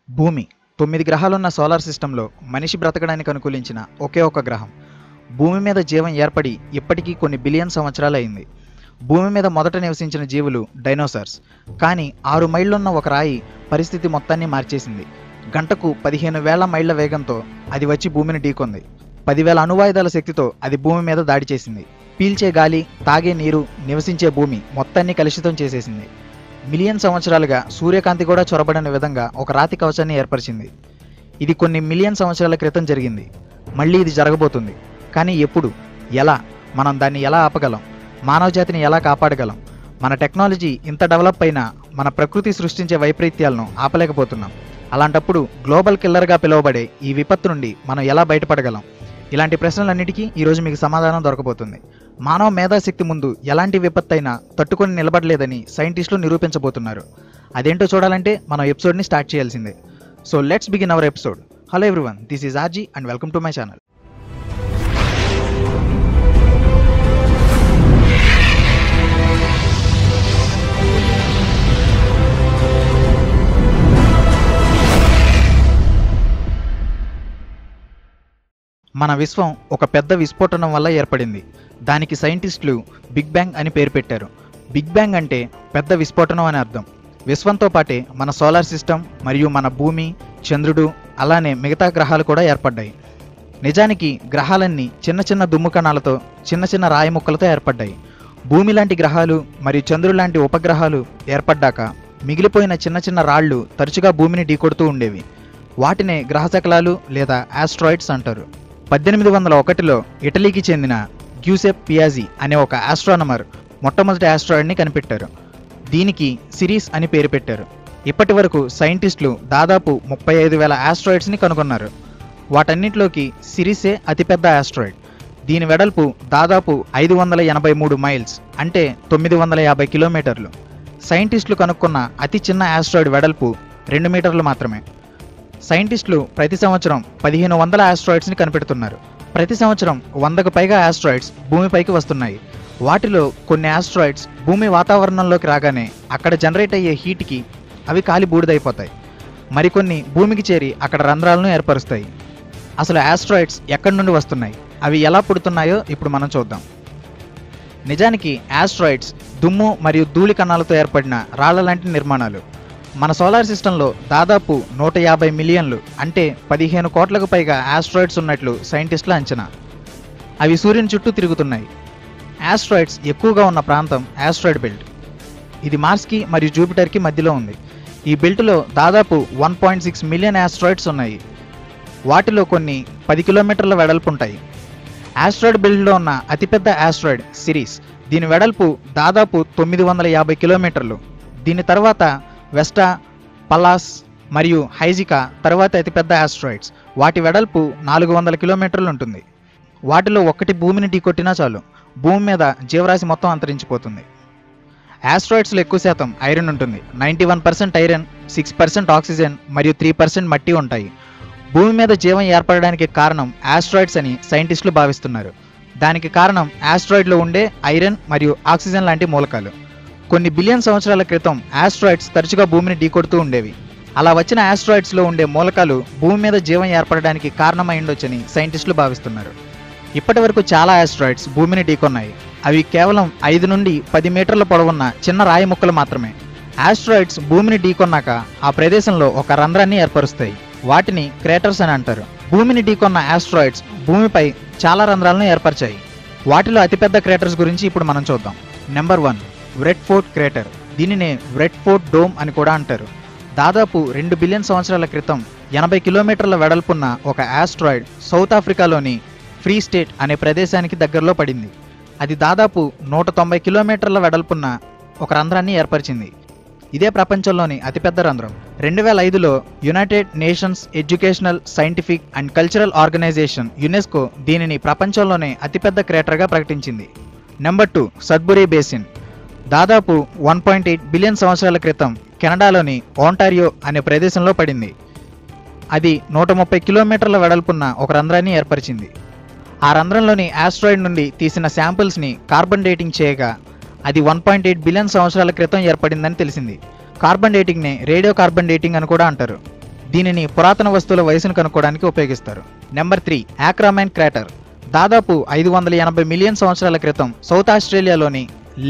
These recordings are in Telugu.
భూమి 9 గ్రహాలున్న సోలార్ సిస్టంలో మనిషి బ్రతకడానికి అనుకూలించిన ఒకే ఒక గ్రహం. భూమి మీద జీవం ఏర్పడి ఇప్పటికీ కొన్ని బిలియన్ సంవత్సరాలు అయింది. భూమి మీద మొదట నివసించిన జీవులు డైనోసార్స్. కానీ 6 మైళ్ళున్న ఒక రాయి పరిస్థితి మొత్తాన్ని మార్చేసింది. గంటకు 15,000 మైళ్ళ వేగంతో అది వచ్చి భూమిని ఢీకొంది. 10,000 అణువాయుధాల శక్తితో అది భూమి మీద దాడి చేసింది. పీల్చే గాలి, తాగే నీరు, నివసించే భూమి మొత్తాన్ని కలుషితం చేసేసింది. మిలియన్ సంవత్సరాలుగా సూర్యకాంతి కూడా చొరబడని విధంగా ఒక రాతి కవచాన్ని ఏర్పరిచింది. ఇది కొన్ని మిలియన్ సంవత్సరాల క్రితం జరిగింది. మళ్ళీ ఇది జరగబోతుంది. కానీ ఎప్పుడు, ఎలా, మనం దాన్ని ఎలా ఆపగలం? మానవ జాతిని ఎలా కాపాడగలం? మన టెక్నాలజీ ఇంత డెవలప్ అయినా మన ప్రకృతి సృష్టించే వైపరీత్యాలను ఆపలేకపోతున్నాం. అలాంటప్పుడు గ్లోబల్ కిల్లర్గా పిలువబడే ఈ విపత్తు నుండి మనం ఎలా బయటపడగలం? ఇలాంటి ప్రశ్నలన్నిటికీ ఈరోజు మీకు సమాధానం దొరకబోతుంది. మానవ మేధాశక్తి ముందు ఎలాంటి విపత్తు అయినా తట్టుకొని నిలబడలేదని సైంటిస్టులు నిరూపించబోతున్నారు. అదేంటో చూడాలంటే మనం ఎపిసోడ్ని స్టార్ట్ చేయాల్సిందే. So let's begin our episode. Hello everyone, this is RG and welcome to my channel. మన విశ్వం ఒక పెద్ద విస్ఫోటనం వల్ల ఏర్పడింది. దానికి సైంటిస్టులు బిగ్ బ్యాంగ్ అని పేరు పెట్టారు. బిగ్ బ్యాంగ్ అంటే పెద్ద విస్ఫోటనం అని అర్థం. విశ్వంతో పాటే మన సోలార్ సిస్టమ్ మరియు మన భూమి, చంద్రుడు, అలానే మిగతా గ్రహాలు కూడా ఏర్పడ్డాయి. నిజానికి గ్రహాలన్నీ చిన్న చిన్న దుమ్ము కణాలతో, చిన్న చిన్న రాయి ముక్కలతో ఏర్పడ్డాయి. భూమి లాంటి గ్రహాలు మరియు చంద్రుడు లాంటి ఉపగ్రహాలు ఏర్పడ్డాక మిగిలిపోయిన చిన్న చిన్న రాళ్లు తరచుగా భూమిని ఢీకొడుతూ ఉండేవి. వాటినే గ్రహశకలాలు లేదా ఆస్ట్రాయిడ్స్ అంటారు. 1801లో ఇటలీకి చెందిన గ్యూసెప్ పియాజీ అనే ఒక ఆస్ట్రానమర్ మొట్టమొదటి ఆస్ట్రాయిడ్ని కనిపెట్టారు. దీనికి సిరీస్ అని పేరు పెట్టారు. ఇప్పటి వరకు సైంటిస్టులు దాదాపు 35,000 ఆస్ట్రాయిడ్స్ని కనుగొన్నారు. వాటన్నింటిలోకి సిరీసే అతిపెద్ద ఆస్ట్రాయిడ్. దీని వెడల్పు దాదాపు 583 మైల్స్, అంటే 950 కిలోమీటర్లు. సైంటిస్టులు కనుక్కున్న అతి చిన్న ఆస్ట్రాయిడ్ వెడల్పు 2 మీటర్లు మాత్రమే. సైంటిస్టులు ప్రతి సంవత్సరం 1500 ఆస్ట్రాయిడ్స్ని కనిపెడుతున్నారు. ప్రతి సంవత్సరం 100కు పైగా ఆస్ట్రాయిడ్స్ భూమిపైకి వస్తున్నాయి. వాటిలో కొన్ని ఆస్ట్రాయిడ్స్ భూమి వాతావరణంలోకి రాగానే అక్కడ జనరేట్ అయ్యే హీట్కి అవి కాలి బూడిదైపోతాయి. మరికొన్ని భూమికి చేరి అక్కడ రంధ్రాలను ఏర్పరుస్తాయి. అసలు ఆస్ట్రాయిడ్స్ ఎక్కడి నుండి వస్తున్నాయి, అవి ఎలా పుడుతున్నాయో ఇప్పుడు మనం చూద్దాం. నిజానికి ఆస్ట్రాయిడ్స్ దుమ్ము మరియు ధూళి కణాలతో ఏర్పడిన రాళ్ల లాంటి నిర్మాణాలు. మన సోలార్ సిస్టంలో దాదాపు 150 మిలియన్లు, అంటే 15 కోట్లకు పైగా ఆస్ట్రాయిడ్స్ ఉన్నట్లు సైంటిస్టుల అంచనా. అవి సూర్యుని చుట్టూ తిరుగుతున్నాయి. ఆస్ట్రాయిడ్స్ ఎక్కువగా ఉన్న ప్రాంతం ఆస్ట్రాయిడ్ బెల్ట్. ఇది మార్స్కి మరియు జూపిటర్కి మధ్యలో ఉంది. ఈ బెల్ట్లో దాదాపు 1.6 మిలియన్ ఆస్ట్రాయిడ్స్ ఉన్నాయి. వాటిలో కొన్ని 10 కిలోమీటర్ల వెడల్పు ఉంటాయి. ఆస్ట్రాయిడ్ బెల్ట్లో ఉన్న అతిపెద్ద ఆస్ట్రాయిడ్ సిరీస్. దీని వెడల్పు దాదాపు 950 కిలోమీటర్లు. దీని తర్వాత వెస్టా, పలాస్ మరియు హైజికా తర్వాత అతిపెద్ద ఆస్ట్రాయిడ్స్. వాటి వెడల్పు 400 కిలోమీటర్లు ఉంటుంది. వాటిలో ఒక్కటి భూమిని ఢీకొట్టినా చాలు, భూమి మీద జీవరాశి మొత్తం అంతరించిపోతుంది. ఆస్ట్రాయిడ్స్లో ఎక్కువ శాతం ఐరన్ ఉంటుంది. 91% ఐరన్, 6% ఆక్సిజన్ మరియు 3% మట్టి ఉంటాయి. భూమి మీద జీవం ఏర్పడడానికి కారణం ఆస్ట్రాయిడ్స్ అని సైంటిస్టులు భావిస్తున్నారు. దానికి కారణం ఆస్ట్రాయిడ్లో ఉండే ఐరన్ మరియు ఆక్సిజన్ లాంటి మూలకాలు. కొన్ని బిలియన్ సంవత్సరాల క్రితం ఆస్ట్రాయిడ్స్ తరచుగా భూమిని ఢీకొడుతూ ఉండేవి. అలా వచ్చిన ఆస్ట్రాయిడ్స్లో ఉండే మూలకాలు భూమి మీద జీవం ఏర్పడడానికి కారణమై ఉండొచ్చని సైంటిస్టులు భావిస్తున్నారు. ఇప్పటి వరకు చాలా ఆస్ట్రాయిడ్స్ భూమిని ఢీకొన్నాయి. అవి కేవలం 5 నుండి 10 మీటర్ల పొడవున్న చిన్న రాయి ముక్కలు మాత్రమే. ఆస్ట్రాయిడ్స్ భూమిని ఢీకొన్నాక ఆ ప్రదేశంలో ఒక రంధ్రాన్ని ఏర్పరుస్తాయి. వాటిని క్రేటర్స్ అని అంటారు. భూమిని ఢీకొన్న ఆస్ట్రాయిడ్స్ భూమిపై చాలా రంధ్రాలను ఏర్పరిచాయి. వాటిలో అతిపెద్ద క్రేటర్స్ గురించి ఇప్పుడు మనం చూద్దాం. Number 1, Vredefort crater. దీనినే వ్రెట్ ఫోర్ట్ డోమ్ అని కూడా అంటారు. దాదాపు 2 బిలియన్ సంవత్సరాల క్రితం 80 కిలోమీటర్ల వెడల్పున్న ఒక ఆస్ట్రాయిడ్ సౌత్ ఆఫ్రికాలోని ఫ్రీ స్టేట్ అనే ప్రదేశానికి దగ్గరలో పడింది. అది దాదాపు 190 కిలోమీటర్ల వెడల్పున్న ఒక రంధ్రాన్ని ఏర్పరిచింది. ఇదే ప్రపంచంలోని అతిపెద్ద రంధ్రం. 2005లో United Nations educational, scientific and cultural organization UNESCO దీనిని ప్రపంచంలోనే అతిపెద్ద క్రేటర్గా ప్రకటించింది. Number 2, Sudbury basin. దాదాపు 1.8 బిలియన్ సంవత్సరాల క్రితం కెనడాలోని ఓంటారియో అనే ప్రదేశంలో పడింది. అది 130 కిలోమీటర్ల వెడల్పున్న ఒక రంధ్రాన్ని ఏర్పరిచింది. ఆ రంధ్రంలోని ఆస్ట్రాయిడ్ నుండి తీసిన శాంపిల్స్ని కార్బన్ డేటింగ్ చేయగా అది 1.8 బిలియన్ సంవత్సరాల క్రితం ఏర్పడిందని తెలిసింది. కార్బన్ డేటింగ్ని రేడియో కార్బన్ డేటింగ్ అని కూడా అంటారు. దీనిని పురాతన వస్తువుల వయసును కనుక్కోవడానికి ఉపయోగిస్తారు. Number 3 Acraman crater. దాదాపు 580 మిలియన్ సంవత్సరాల క్రితం సౌత్ ఆస్ట్రేలియాలోని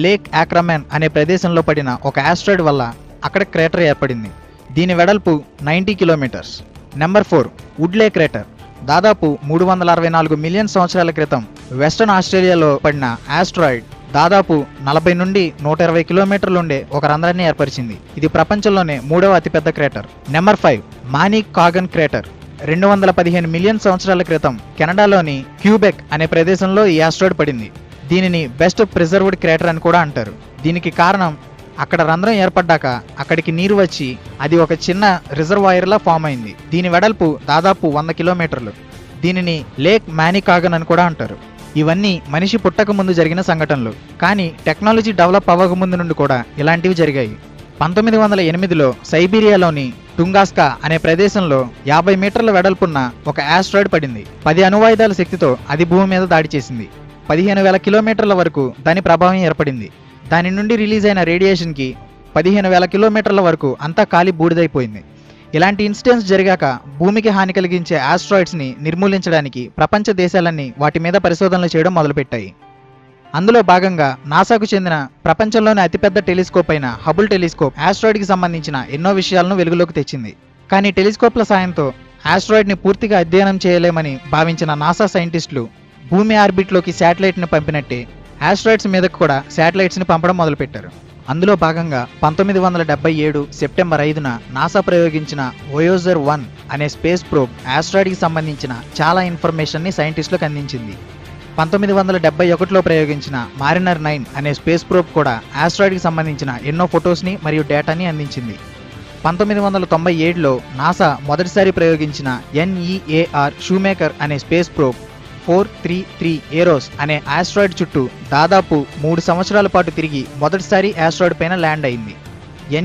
లేక్ ఆక్రామెన్ అనే ప్రదేశంలో పడిన ఒక ఆస్ట్రాయిడ్ వల్ల అక్కడ క్రేటర్ ఏర్పడింది. దీని వెడల్పు 90 కిలోమీటర్స్. Number 4 వుడ్లే crater. దాదాపు 364 మిలియన్ సంవత్సరాల క్రితం వెస్టర్న్ ఆస్ట్రేలియాలో పడిన ఆస్ట్రాయిడ్ దాదాపు 40 నుండి 120 కిలోమీటర్లు ఉండే ఒక రంధ్రాన్ని ఏర్పరిచింది. ఇది ప్రపంచంలోనే 3వ అతిపెద్ద crater. Number 5 Manik Kagan crater. 215 million సంవత్సరాల క్రితం కెనడాలోని క్యూబెక్ అనే ప్రదేశంలో ఈ ఆస్ట్రాయిడ్ పడింది. దీనిని బెస్ట్ ప్రిజర్వ్డ్ క్రేటర్ అని కూడా అంటారు. దీనికి కారణం అక్కడ రంధ్రం ఏర్పడ్డాక అక్కడికి నీరు వచ్చి అది ఒక చిన్న రిజర్వాయర్లా ఫామ్ అయింది. దీని వెడల్పు దాదాపు 100 కిలోమీటర్లు. దీనిని లేక్ మానికాగన్ అని కూడా అంటారు. ఇవన్నీ మనిషి పుట్టక ముందు జరిగిన సంఘటనలు. కానీ టెక్నాలజీ డెవలప్ అవ్వక ముందు నుండి కూడా ఇలాంటివి జరిగాయి. 1908లో సైబీరియాలోని టుంగాస్కా అనే ప్రదేశంలో 50 మీటర్ల వెడల్పున్న ఒక ఆస్ట్రాయిడ్ పడింది. 10 అణువాయుధాల శక్తితో అది భూమి మీద దాడి చేసింది. 15,000 కిలోమీటర్ల వరకు దాని ప్రభావం ఏర్పడింది. దాని నుండి రిలీజ్ అయిన రేడియేషన్కి 15,000 కిలోమీటర్ల వరకు అంతా కాలి బూడిదైపోయింది. ఇలాంటి ఇన్సిడెంట్స్ జరిగాక భూమికి హాని కలిగించే ఆస్ట్రాయిడ్స్ని నిర్మూలించడానికి ప్రపంచ దేశాలన్నీ వాటి మీద పరిశోధనలు చేయడం మొదలుపెట్టాయి. అందులో భాగంగా నాసాకు చెందిన ప్రపంచంలోని అతిపెద్ద టెలిస్కోప్ అయిన హబుల్ టెలిస్కోప్ ఆస్ట్రాయిడ్కి సంబంధించిన ఎన్నో విషయాలను వెలుగులోకి తెచ్చింది. కానీ టెలిస్కోప్ల సాయంతో ఆస్ట్రాయిడ్ని పూర్తిగా అధ్యయనం చేయలేమని భావించిన నాసా సైంటిస్టులు భూమి ఆర్బిట్లోకి శాటిలైట్ని పంపినట్టే ఆస్ట్రాయిడ్స్ మీదకు కూడా శాటిలైట్స్ని పంపడం మొదలుపెట్టారు. అందులో భాగంగా 1977 సెప్టెంబర్ 5న నాసా ప్రయోగించిన వోయేజర్ 1 అనే స్పేస్ ప్రోబ్ ఆస్ట్రాయిడ్కి సంబంధించిన చాలా ఇన్ఫర్మేషన్ని సైంటిస్టులకు అందించింది. 1971లో ప్రయోగించిన మారినర్ 9 అనే స్పేస్ ప్రోబ్ కూడా ఆస్ట్రాయిడ్కి సంబంధించిన ఎన్నో ఫొటోస్ని మరియు డేటాని అందించింది. 1997లో నాసా మొదటిసారి ప్రయోగించిన NEAR షూమేకర్ అనే స్పేస్ ప్రోబ్ 433 ఏరోస్ అనే ఆస్ట్రాయిడ్ చుట్టూ దాదాపు 3 సంవత్సరాల పాటు తిరిగి మొదటిసారి ఆస్ట్రాయిడ్ పైన ల్యాండ్ అయింది.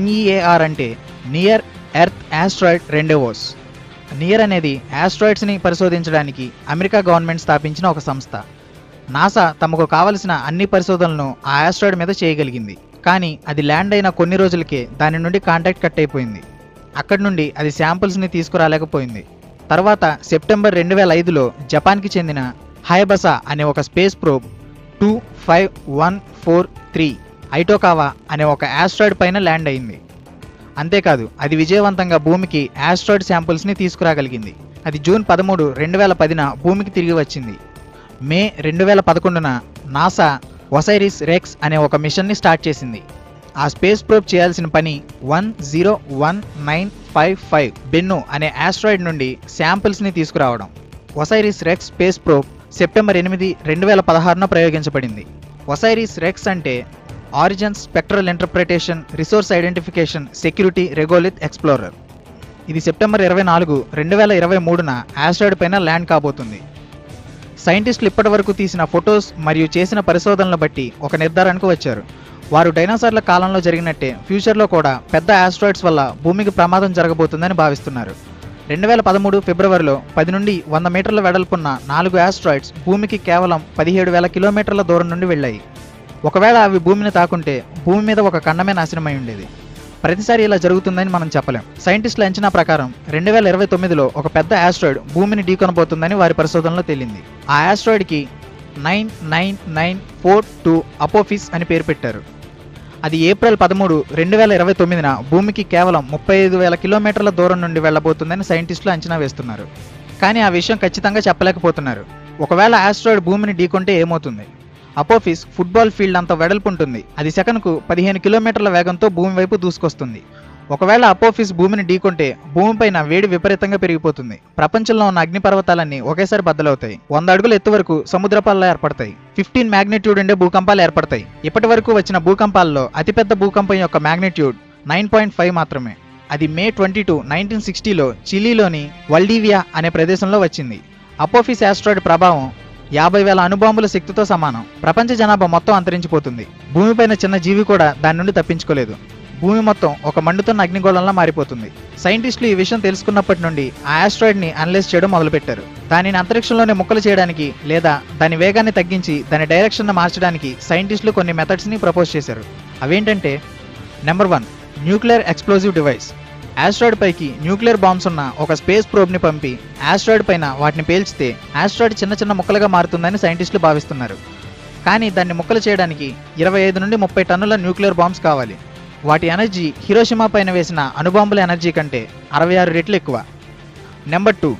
NEAR అంటే నియర్ ఎర్త్ ఆస్ట్రాయిడ్ రెండెవోస్. నియర్ అనేది ఆస్ట్రాయిడ్స్ని పరిశోధించడానికి అమెరికా గవర్నమెంట్ స్థాపించిన ఒక సంస్థ. నాసా తమకు కావలసిన అన్ని పరిశోధనలను ఆ ఆస్ట్రాయిడ్ మీద చేయగలిగింది. కానీ అది ల్యాండ్ అయిన కొన్ని రోజులకే దాని నుండి కాంటాక్ట్ కట్ అయిపోయింది. అక్కడి నుండి అది శాంపుల్స్ని తీసుకురాలేకపోయింది. తర్వాత సెప్టెంబర్ 2005లో జపాన్కి చెందిన హయబసా అనే ఒక స్పేస్ ప్రోబ్ 25143 ఐటోకావా అనే ఒక ఆస్ట్రాయిడ్ పైన ల్యాండ్ అయింది. అంతేకాదు అది విజయవంతంగా భూమికి ఆస్ట్రాయిడ్ శాంపుల్స్ని తీసుకురాగలిగింది. అది జూన్ 13, 2010న భూమికి తిరిగి వచ్చింది. మే 2011న నాసా ఒసైరిస్ రెక్స్ అనే ఒక మిషన్ని స్టార్ట్ చేసింది. ఆ స్పేస్ ప్రోబ్ చేయాల్సిన పని 101955 బెన్ను అనే ఆస్ట్రాయిడ్ నుండి శాంపిల్స్ని తీసుకురావడం. OSIRIS REx space probe September 8, 2016న ప్రయోగించబడింది. ఒసైరిస్ రెక్స్ అంటే origin spectral interpretation resource identification security regolith explorer. ఇది సెప్టెంబర్ 24, 2023న ఆస్ట్రాయిడ్ పైన ల్యాండ్ కాబోతుంది. సైంటిస్టులు ఇప్పటి వరకు తీసిన ఫొటోస్ మరియు చేసిన పరిశోధనలు బట్టి ఒక నిర్ధారణకు వచ్చారు. వారు డైనోసార్ల కాలంలో జరిగినట్టే ఫ్యూచర్లో కూడా పెద్ద ఆస్ట్రాయిడ్స్ వల్ల భూమికి ప్రమాదం జరగబోతుందని భావిస్తున్నారు. 2013 ఫిబ్రవరిలో 10 నుండి 100 మీటర్ల వెడల్పున్న 4 ఆస్ట్రాయిడ్స్ భూమికి కేవలం 17,000 కిలోమీటర్ల దూరం నుండి వెళ్ళాయి. ఒకవేళ అవి భూమిని తాకుంటే భూమి మీద ఒక ఖండమే నాశనమై ఉండేది. ప్రతిసారి ఇలా జరుగుతుందని మనం చెప్పలేం. సైంటిస్టుల అంచనా ప్రకారం 2029లో ఒక పెద్ద ఆస్ట్రాయిడ్ భూమిని ఢీకొనబోతుందని వారి పరిశోధనలో తేలింది. ఆ ఆస్ట్రాయిడ్కి 99942 అపోఫిస్ అని పేరు పెట్టారు. అది ఏప్రిల్ 13, 2029న భూమికి కేవలం 35,000 కిలోమీటర్ల దూరం నుండి వెళ్లబోతుందని సైంటిస్టులు అంచనా వేస్తున్నారు. కానీ ఆ విషయం ఖచ్చితంగా చెప్పలేకపోతున్నారు. ఒకవేళ ఆస్ట్రాయిడ్ భూమిని ఢీకొంటే ఏమవుతుంది? అపోఫిస్ ఫుట్బాల్ ఫీల్డ్ అంత వెడల్పు ఉంటుంది. అది సెకనుకు 15 కిలోమీటర్ల వేగంతో భూమి వైపు దూసుకొస్తుంది. ఒకవేళ అపోఫిస్ భూమిని ఢీకొంటే భూమిపైన వేడి విపరీతంగా పెరిగిపోతుంది. ప్రపంచంలో ఉన్న అగ్నిపర్వతాలన్నీ ఒకేసారి బద్దలవుతాయి. 100 అడుగుల ఎత్తు వరకు సముద్రపాలు ఏర్పడతాయి. 15 మ్యాగ్నిట్యూడ్ ఉండే భూకంపాలు ఏర్పడతాయి. ఇప్పటి వరకు వచ్చిన భూకంపాల్లో అతిపెద్ద భూకంపం యొక్క మ్యాగ్నిట్యూడ్ 9.5 మాత్రమే. అది మే 22, 1960లో చిలీలోని వల్డివియా అనే ప్రదేశంలో వచ్చింది. అపోఫిస్ ఆస్ట్రాయిడ్ ప్రభావం 50,000 అణుబాంబుల శక్తితో సమానం. ప్రపంచ జనాభా మొత్తం అంతరించిపోతుంది. భూమిపైన చిన్న జీవి కూడా దాని నుండి తప్పించుకోలేదు. భూమి మొత్తం ఒక మండుతున్న అగ్నిగోళంలా మారిపోతుంది. సైంటిస్టులు ఈ విషయం తెలుసుకున్నప్పటి నుండి ఆ ఆస్ట్రాయిడ్ని అనలైజ్ చేయడం మొదలుపెట్టారు. దానిని అంతరిక్షంలోనే ముక్కలు చేయడానికి లేదా దాని వేగాన్ని తగ్గించి దాని డైరెక్షన్ని మార్చడానికి సైంటిస్టులు కొన్ని మెథడ్స్ని ప్రపోజ్ చేశారు. అవేంటంటే number 1 nuclear explosive device. Asteroid పైకి న్యూక్లియర్ బాంబ్స్ ఉన్న ఒక స్పేస్ ప్రోబ్ని పంపి ఆస్ట్రాయిడ్ పైన వాటిని పేల్చితే ఆస్ట్రాయిడ్ చిన్న చిన్న ముక్కలుగా మారుతుందని సైంటిస్టులు భావిస్తున్నారు. కానీ దాన్ని ముక్కలు చేయడానికి 25 నుండి 30 టన్నుల న్యూక్లియర్ బాంబ్స్ కావాలి. వాటి ఎనర్జీ హిరోషిమా పైన వేసిన అణుబాంబుల ఎనర్జీ కంటే 66 రెట్లు ఎక్కువ. Number 2,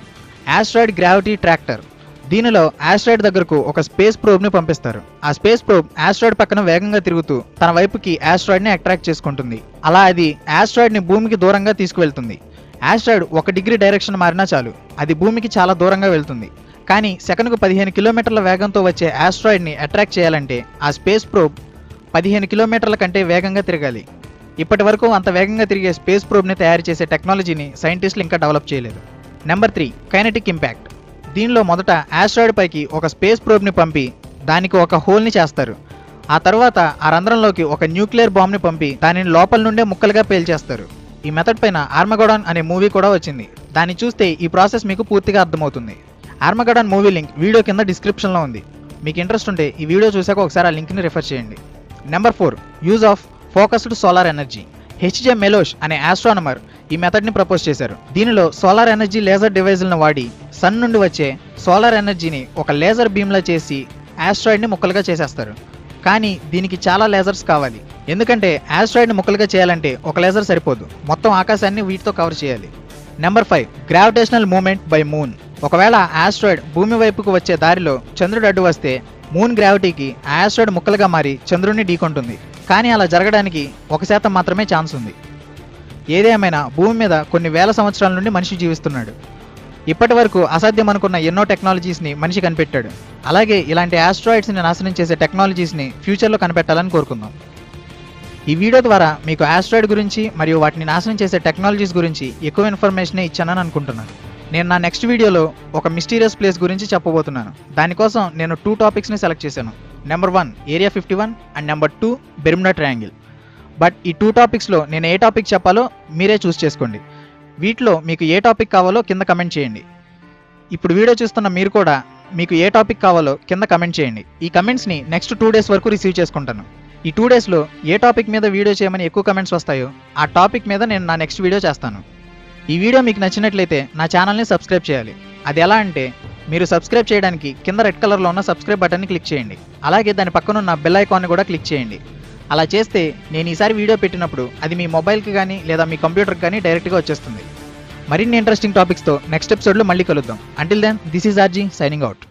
asteroid gravity tractor. దీనిలో ఆస్ట్రాయిడ్ దగ్గరకు ఒక స్పేస్ ప్రోబ్ని పంపిస్తారు. ఆ స్పేస్ ప్రోబ్ ఆస్ట్రాయిడ్ పక్కన వేగంగా తిరుగుతూ తన వైపుకి ఆస్ట్రాయిడ్ని అట్రాక్ట్ చేసుకుంటుంది. అలా అది ఆస్ట్రాయిడ్ని భూమికి దూరంగా తీసుకువెళ్తుంది. ఆస్ట్రాయిడ్ 1 డిగ్రీ డైరెక్షన్ మారినా చాలు, అది భూమికి చాలా దూరంగా వెళ్తుంది. కానీ సెకనుకు 15 కిలోమీటర్ల వేగంతో వచ్చే ఆస్ట్రాయిడ్ని అట్రాక్ట్ చేయాలంటే ఆ స్పేస్ ప్రోబ్ 15 కిలోమీటర్ల కంటే వేగంగా తిరగాలి. ఇప్పటి వరకు అంత వేగంగా తిరిగే స్పేస్ ప్రోబ్ని తయారు చేసే టెక్నాలజీని సైంటిస్టులు ఇంకా డెవలప్ చేయలేదు. Number 3, kinetic impact. దీనిలో మొదట ఆస్ట్రాయిడ్ పైకి ఒక స్పేస్ ప్రోబ్ని పంపి దానికి ఒక హోల్ని చేస్తారు. ఆ తర్వాత ఆ రంధ్రంలోకి ఒక న్యూక్లియర్ బాంబ్ని పంపి దానిని లోపల నుండే ముక్కలుగా పేల్చేస్తారు. ఈ మెథడ్ పైన ఆర్మగెడాన్ అనే మూవీ కూడా వచ్చింది. దాన్ని చూస్తే ఈ ప్రాసెస్ మీకు పూర్తిగా అర్థమవుతుంది. ఆర్మగెడాన్ మూవీ లింక్ వీడియో కింద డిస్క్రిప్షన్లో ఉంది. మీకు ఇంట్రెస్ట్ ఉంటే ఈ వీడియో చూసాక ఒకసారి ఆ లింక్ని రిఫర్ చేయండి. Number 4, use of focused solar energy. H J Melosh అనే ఆస్ట్రానమర్ ఈ మెథడ్ని ప్రపోజ్ చేశారు. దీనిలో సోలార్ ఎనర్జీ లేజర్ డివైజులను వాడి సన్ నుండి వచ్చే సోలార్ ఎనర్జీని ఒక లేజర్ బీమ్లా చేసి ఆస్ట్రాయిడ్ని ముక్కలుగా చేసేస్తారు. కానీ దీనికి చాలా లేజర్స్ కావాలి. ఎందుకంటే ఆస్ట్రాయిడ్ని ముక్కలుగా చేయాలంటే ఒక లేజర్ సరిపోదు, మొత్తం ఆకాశాన్ని వీటితో కవర్ చేయాలి. Number 5, gravitational moment by moon. ఒకవేళ ఆస్ట్రాయిడ్ భూమి వైపుకు వచ్చే దారిలో చంద్రుడు అడ్డు వస్తే మూన్ గ్రావిటీకి ఆస్ట్రాయిడ్ ముక్కలుగా మారి చంద్రుడిని ఢీకొంటుంది. కానీ అలా జరగడానికి 1% మాత్రమే ఛాన్స్ ఉంది. ఏదేమైనా భూమి మీద కొన్ని వేల సంవత్సరాల నుండి మనిషి జీవిస్తున్నాడు. ఇప్పటి వరకు అసాధ్యం అనుకున్న ఎన్నో టెక్నాలజీస్ని మనిషి కనిపెట్టాడు. అలాగే ఇలాంటి ఆస్ట్రాయిడ్స్ని నాశనం చేసే టెక్నాలజీస్ని ఫ్యూచర్లో కనిపెట్టాలని కోరుకుందాం. ఈ వీడియో ద్వారా మీకు ఆస్ట్రాయిడ్ గురించి మరియు వాటిని నాశనం చేసే టెక్నాలజీస్ గురించి ఎక్కువ ఇన్ఫర్మేషన్ ఇచ్చానని అనుకుంటున్నాను. నేను నా నెక్స్ట్ వీడియోలో ఒక మిస్టీరియస్ ప్లేస్ గురించి చెప్పబోతున్నాను. దానికోసం నేను 2 టాపిక్స్ని సెలెక్ట్ చేశాను. Number 1 area 51 and number 2 Bermuda triangle. But ఈ 2 టాపిక్స్లో నేను ఏ టాపిక్ చెప్పాలో మీరే చూస్ చేసుకోండి. వీటిలో మీకు ఏ టాపిక్ కావాలో కింద కమెంట్ చేయండి. ఇప్పుడు వీడియో చూస్తున్న మీరు కూడా మీకు ఏ టాపిక్ కావాలో కింద కమెంట్ చేయండి. ఈ కమెంట్స్ని నెక్స్ట్ 2 డేస్ వరకు రిసీవ్ చేసుకుంటాను. ఈ 2 డేస్లో ఏ టాపిక్ మీద వీడియో చేయమని ఎక్కువ కమెంట్స్ వస్తాయో ఆ టాపిక్ మీద నేను నా నెక్స్ట్ వీడియో చేస్తాను. ఈ వీడియో మీకు నచ్చినట్లయితే నా ఛానల్ని సబ్స్క్రైబ్ చేయాలి. అది ఎలా అంటే మీరు సబ్స్క్రైబ్ చేయడానికి కింద రెడ్ కలర్లో ఉన్న సబ్స్క్రైబ్ బటన్ని క్లిక్ చేయండి. అలాగే దాని పక్కనున్న బెల్ ఐకాన్ని కూడా క్లిక్ చేయండి. అలా చేస్తే నేను ఈసారి వీడియో పెట్టినప్పుడు అది మీ మొబైల్కి కానీ లేదా మీ కంప్యూటర్కి కానీ డైరెక్ట్గా వచ్చేస్తుంది. మరిన్ని ఇంట్రెస్టింగ్ టాపిక్స్తో నెక్స్ట్ ఎపిసోడ్లో మళ్ళీ కలుద్దాం. Until then, this is RG signing out.